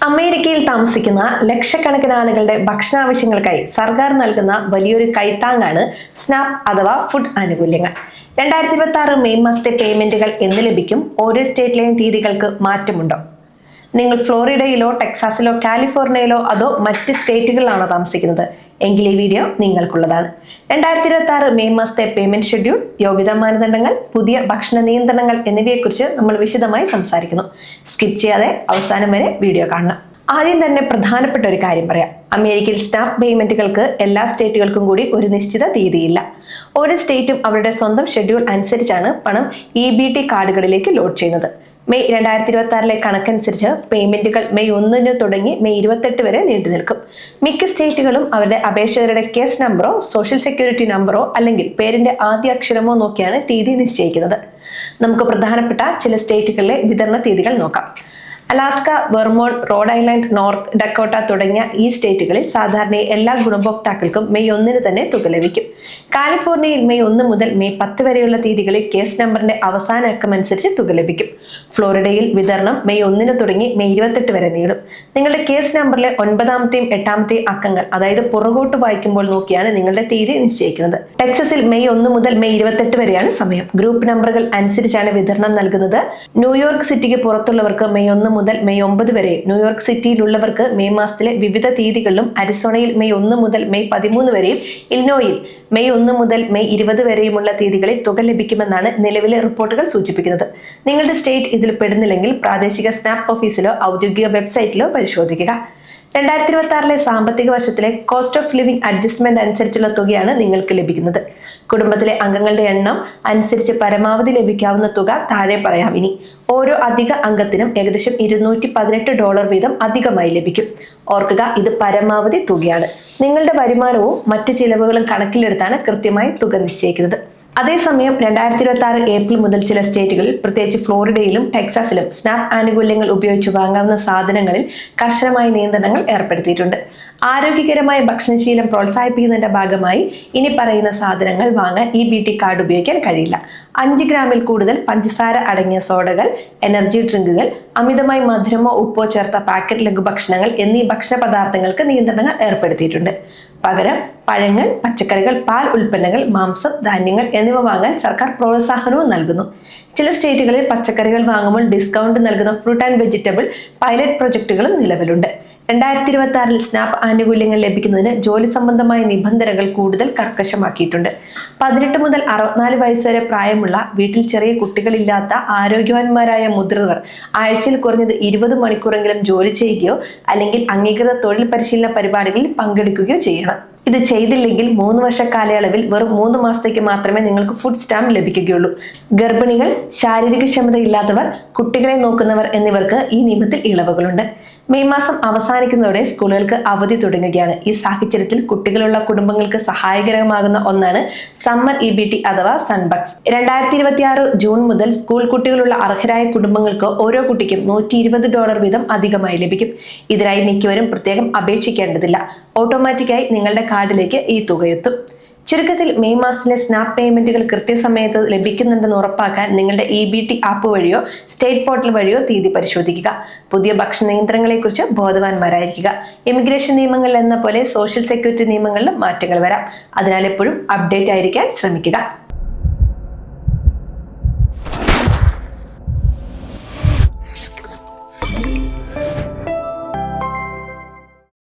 അമേരിക്കയിൽ താമസിക്കുന്ന ലക്ഷക്കണക്കിന് ആളുകളുടെ ഭക്ഷണാവശ്യങ്ങൾക്കായി സർക്കാർ നൽകുന്ന വലിയൊരു കൈത്താങ്ങാണ് സ്നാപ്പ് അഥവാ ഫുഡ് ആനുകൂല്യങ്ങൾ. 2026 മെയ് മാസത്തെ പേയ്മെന്റുകൾ എന്ന് ലഭിക്കും? ഓരോ സ്റ്റേറ്റിലെയും തീയതികൾക്ക് മാറ്റമുണ്ടോ? നിങ്ങൾ ഫ്ലോറിഡയിലോ ടെക്സാസിലോ കാലിഫോർണിയയിലോ അതോ മറ്റ് സ്റ്റേറ്റുകളിലാണോ താമസിക്കുന്നത് എങ്കിൽ ഈ വീഡിയോ നിങ്ങൾക്കുള്ളതാണ്. 2026 മെയ് മാസത്തെ പേയ്മെന്റ് ഷെഡ്യൂൾ, യോഗ്യതാ മാനദണ്ഡങ്ങൾ, പുതിയ ഭക്ഷണ നിയന്ത്രണങ്ങൾ എന്നിവയെക്കുറിച്ച് നമ്മൾ വിശദമായി സംസാരിക്കുന്നു. സ്കിപ്പ് ചെയ്യാതെ അവസാനം വരെ വീഡിയോ കാണണം. ആദ്യം തന്നെ പ്രധാനപ്പെട്ട ഒരു കാര്യം പറയാം. അമേരിക്കയിൽ സ്നാപ്പ് പേയ്മെന്റുകൾക്ക് എല്ലാ സ്റ്റേറ്റുകൾക്കും കൂടി ഒരു നിശ്ചിത തീയതിയില്ല. ഓരോ സ്റ്റേറ്റും അവരുടെ സ്വന്തം ഷെഡ്യൂൾ അനുസരിച്ചാണ് പണം EBT കാർഡുകളിലേക്ക് ലോഡ് ചെയ്യുന്നത്. മെയ് 2026 കണക്കനുസരിച്ച് പേയ്മെന്റുകൾ മെയ് 1 തുടങ്ങി മെയ് 28 വരെ നീണ്ടു നിൽക്കും. മിക്ക സ്റ്റേറ്റുകളും അവരുടെ അപേക്ഷകരുടെ കേസ് നമ്പറോ സോഷ്യൽ സെക്യൂരിറ്റി നമ്പറോ അല്ലെങ്കിൽ പേരിന്റെ ആദ്യ അക്ഷരമോ നോക്കിയാണ് തീയതി നിശ്ചയിക്കുന്നത്. നമുക്ക് പ്രധാനപ്പെട്ട ചില സ്റ്റേറ്റുകളിലെ വിതരണ തീയതികൾ നോക്കാം. Alaska, Vermont, Rhode Island, north Dakota തുടങ്ങിയ ഈ സ്റ്റേറ്റുകളിൽ സാധാരണ എല്ലാ ഗുണഭോക്താക്കൾക്കും മെയ് 1 തന്നെ തുക ലഭിക്കും. കാലിഫോർണിയയിൽ മെയ് 1 മുതൽ മെയ് 10 വരെയുള്ള തീയതികളിൽ കേസ് നമ്പറിന്റെ അവസാന അക്കം അനുസരിച്ച് തുക ലഭിക്കും. ഫ്ലോറിഡയിൽ വിതരണം മെയ് 1 തുടങ്ങി മെയ് 28 വരെ നീളും. നിങ്ങളുടെ കേസ് നമ്പറിലെ 9ാമത്തെയും 8ാമത്തെയും അക്കങ്ങൾ, അതായത് പുറകോട്ട് വായിക്കുമ്പോൾ നോക്കിയാണ് നിങ്ങളുടെ തീയതി നിശ്ചയിക്കുന്നത്. ടെക്സസിൽ മെയ് 1 മുതൽ മെയ് 28 വരെയാണ് സമയം. ഗ്രൂപ്പ് നമ്പറുകൾ അനുസരിച്ചാണ് വിതരണം നൽകുന്നത്. ന്യൂയോർക്ക് സിറ്റിക്ക് പുറത്തുള്ളവർക്ക് മെയ് 1 മുതൽ മെയ് 9 വരെ, ന്യൂയോർക്ക് സിറ്റിയിലുള്ളവർക്ക് മെയ് മാസത്തിലെ വിവിധ തീയതികളിലും, അരിസോണയിൽ മെയ് 1 മുതൽ മെയ് 13 വരെയും, ഇലിനോയിൽ മെയ് 1 മുതൽ മെയ് 20 വരെയുമുള്ള തീയതികളിൽ തുക ലഭിക്കുമെന്നാണ് നിലവിലെ റിപ്പോർട്ടുകൾ സൂചിപ്പിക്കുന്നത്. നിങ്ങളുടെ സ്റ്റേറ്റ് ഇതിൽ പെടുന്നില്ലെങ്കിൽ പ്രാദേശിക സ്നാപ്പ് ഓഫീസിലോ ഔദ്യോഗിക വെബ്സൈറ്റിലോ പരിശോധിക്കുക. 2026 സാമ്പത്തിക വർഷത്തിലെ കോസ്റ്റ് ഓഫ് ലിവിംഗ് അഡ്ജസ്റ്റ്മെന്റ് അനുസരിച്ചുള്ള തുകയാണ് നിങ്ങൾക്ക് ലഭിക്കുന്നത്. കുടുംബത്തിലെ അംഗങ്ങളുടെ എണ്ണം അനുസരിച്ച് പരമാവധി ലഭിക്കാവുന്ന തുക താഴെ പറയാം. ഇനി ഓരോ അധിക അംഗത്തിനും ഏകദേശം $218 വീതം അധികമായി ലഭിക്കും. ഓർക്കുക, ഇത് പരമാവധി തുകയാണ്. നിങ്ങളുടെ വരുമാനവും മറ്റു ചിലവുകളും കണക്കിലെടുത്താണ് കൃത്യമായി തുക നിശ്ചയിക്കുന്നത്. അതേസമയം 2026 ഏപ്രിൽ മുതൽ ചില സ്റ്റേറ്റുകളിൽ, പ്രത്യേകിച്ച് ഫ്ലോറിഡയിലും ടെക്സാസിലും, സ്നാപ്പ് ആനുകൂല്യങ്ങൾ ഉപയോഗിച്ച് വാങ്ങാവുന്ന സാധനങ്ങളിൽ കർശനമായ നിയന്ത്രണങ്ങൾ ഏർപ്പെടുത്തിയിട്ടുണ്ട്. ആരോഗ്യകരമായ ഭക്ഷണശീലം പ്രോത്സാഹിപ്പിക്കുന്നതിന്റെ ഭാഗമായി ഇനി പറയുന്ന സാധനങ്ങൾ വാങ്ങാൻ EBT കാർഡ് ഉപയോഗിക്കാൻ കഴിയില്ല. 5 ഗ്രാമിൽ കൂടുതൽ പഞ്ചസാര അടങ്ങിയ സോഡകൾ, എനർജി ഡ്രിങ്കുകൾ, അമിതമായി മധുരമോ ഉപ്പോ ചേർത്ത പാക്കറ്റ് ലഘുഭക്ഷണങ്ങൾ എന്നീ ഭക്ഷണ പദാർത്ഥങ്ങൾക്ക് നിയന്ത്രണങ്ങൾ ഏർപ്പെടുത്തിയിട്ടുണ്ട്. പകരം പഴങ്ങൾ, പച്ചക്കറികൾ, പാൽ ഉൽപ്പന്നങ്ങൾ, മാംസം, ധാന്യങ്ങൾ എന്നിവ വാങ്ങാൻ സർക്കാർ പ്രോത്സാഹനവും നൽകുന്നു. ചില സ്റ്റേറ്റുകളിൽ പച്ചക്കറികൾ വാങ്ങുമ്പോൾ ഡിസ്കൗണ്ട് നൽകുന്ന ഫ്രൂട്ട് ആൻഡ് വെജിറ്റബിൾ പൈലറ്റ് പ്രൊജക്ടുകളും നിലവിലുണ്ട്. 2026 സ്നാപ്പ് ആനുകൂല്യങ്ങൾ ലഭിക്കുന്നതിന് ജോലി സംബന്ധമായ നിബന്ധനകൾ കൂടുതൽ കർക്കശമാക്കിയിട്ടുണ്ട്. 18 മുതൽ 64 വയസ്സ് വരെ പ്രായമുള്ള, വീട്ടിൽ ചെറിയ കുട്ടികളില്ലാത്ത, ആരോഗ്യവാന്മാരായ മുതിർന്നവർ ആഴ്ചയിൽ കുറഞ്ഞത് 20 മണിക്കൂറെങ്കിലും ജോലി ചെയ്യുകയോ അല്ലെങ്കിൽ അംഗീകൃത തൊഴിൽ പരിശീലന പരിപാടികളിൽ പങ്കെടുക്കുകയോ ചെയ്യണം. ഇത് ചെയ്തില്ലെങ്കിൽ 3 വർഷ കാലയളവിൽ വെറും 3 മാസത്തേക്ക് മാത്രമേ നിങ്ങൾക്ക് ഫുഡ് സ്റ്റാമ്പ് ലഭിക്കുകയുള്ളൂ. ഗർഭിണികൾ, ശാരീരിക ക്ഷമതയില്ലാത്തവർ, കുട്ടികളെ നോക്കുന്നവർ എന്നിവർക്ക് ഈ നിയമത്തിൽ ഇളവുകളുണ്ട്. മെയ് മാസം അവസാനിക്കുന്നതോടെ സ്കൂളുകൾക്ക് അവധി തുടങ്ങുകയാണ്. ഈ സാഹചര്യത്തിൽ കുട്ടികളുള്ള കുടുംബങ്ങൾക്ക് സഹായകരമാകുന്ന ഒന്നാണ് സമ്മർ EBT അഥവാ സൺബക്സ്. 2026 ജൂൺ മുതൽ സ്കൂൾ കുട്ടികളുള്ള അർഹരായ കുടുംബങ്ങൾക്ക് ഓരോ കുട്ടിക്കും $120 വീതം അധികമായി ലഭിക്കും. ഇതിനായി മിക്കവരും പ്രത്യേകം അപേക്ഷിക്കേണ്ടതില്ല. ഓട്ടോമാറ്റിക്കായി നിങ്ങളുടെ കാർഡിലേക്ക് ഈ തുകയെത്തും. ചുരുക്കത്തിൽ, മെയ് മാസത്തിലെ സ്നാപ്പ് പേയ്മെന്റുകൾ കൃത്യസമയത്ത് ലഭിക്കുന്നുണ്ടെന്ന് ഉറപ്പാക്കാൻ നിങ്ങളുടെ EBT ആപ്പ് വഴിയോ സ്റ്റേറ്റ് പോർട്ടൽ വഴിയോ തീയതി പരിശോധിക്കുക. പുതിയ ഭക്ഷണ നിയന്ത്രണങ്ങളെക്കുറിച്ച് ബോധവാന്മാരായിരിക്കുക. ഇമിഗ്രേഷൻ നിയമങ്ങളിൽ എന്ന പോലെ സോഷ്യൽ സെക്യൂരിറ്റി നിയമങ്ങളിലും മാറ്റങ്ങൾ വരാം. അതിനാൽ എപ്പോഴും അപ്ഡേറ്റ് ആയിരിക്കാൻ ശ്രമിക്കുക.